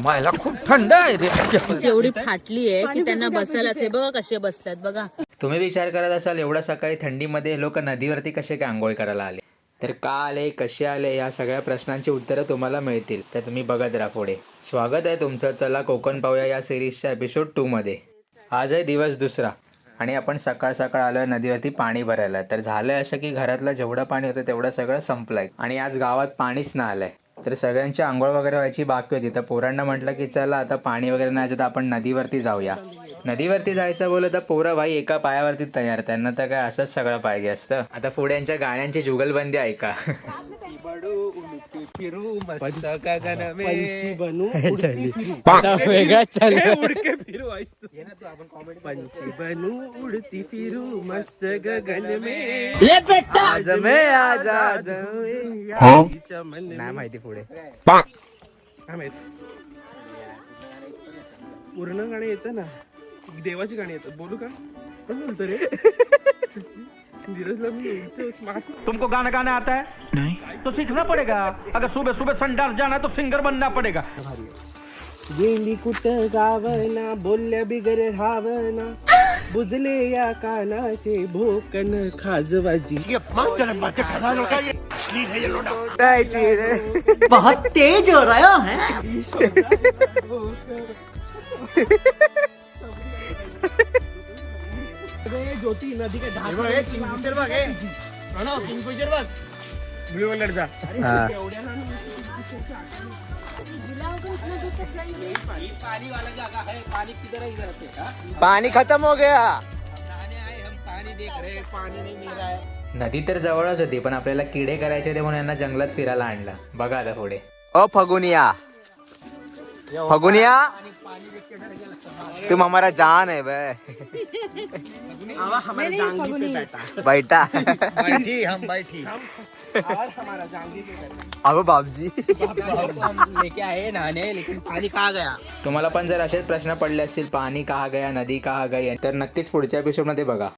मायला खूप थंड आहे रे. एवढी फाटली आहे की त्यांना बसायला असे बघा कसे बसल्यात बघा. तुम्ही विचार करत असाल एवढ्या सकाळी थंडीमध्ये लोक नदीवरती कसे काय आंघोळ करायला आले, तर का आले, कसे आले, या सगळ्या प्रश्नांची उत्तरं तुम्हाला मिळतील. तर तुम्ही बघत राहा पुढे. स्वागत आहे तुमचं चला कोकण पाहूया या सिरीजच्या एपिसोड 2 मध्ये. आज आहे दिवस दुसरा आणि आपण सकाळ सकाळ आलोय नदीवरती पाणी भरायला. तर झालंय असं की घरातलं जेवढं पाणी होतं तेवढं सगळं संपलंय आणि आज गावात पाणीच नाही आलंय. तर सगळ्यांची आंघोळ वगैरे व्हायची बाकी होती. तर पोरांना म्हटलं की चला आता पाणी वगैरे नाही तर आपण नदीवरती जाऊया. नदीवरती जायचं बोललं तर पोरं भाई एका पायावरती तयार. त्यांना तर काय असंच सगळं पाहिजे असतं. आता पुढे यांच्या गाण्यांची जुगलबंदी ऐका. वेगळाच उडती फिरू मस्त गगन में आज मैं आजाद नाही माहिती पुढे. पूर्ण गाणे येतं ना, देवाची गाणी येतात. बोलू का? पण बोलतो रे. तुमको गाना गाना आता है? नहीं तो सीखना पड़ेगा. अगर सुबह सुबह संडास जाना है तो सिंगर बनना पड़ेगा. गेली कुठं गावना, बोलल्या बिगर रावना, बुजले या कानाचे भोकन खाजवाजी. बहुत तेज हो रहा है. ज्योती नदी के किंगफिशर बघ, किंगफिशर बघ, ब्लू कलरचा. पाणी खतम हो गया. नदी तर जवळच होती पण आपल्याला किडे करायचे होते म्हणून यांना जंगलात फिरायला आणलं. बघा आता पुढे. ओ फगुनिया, फगुनिया तुम हमारा जान है बे. हमारे जांगी पे बैठा. बैठा बैठी हम बैठी. और हमारा जांगी पे बैठा. अबो बाबजी हम लेके आए नहाने, लेकिन पानी कहाँ गया? तुम्हाला पण जर असेच प्रश्न पडले असतील पाणी कहा गया, नदी कहा गई, तर नक्कीच पुढच्या एपिसोड मध्ये बघा.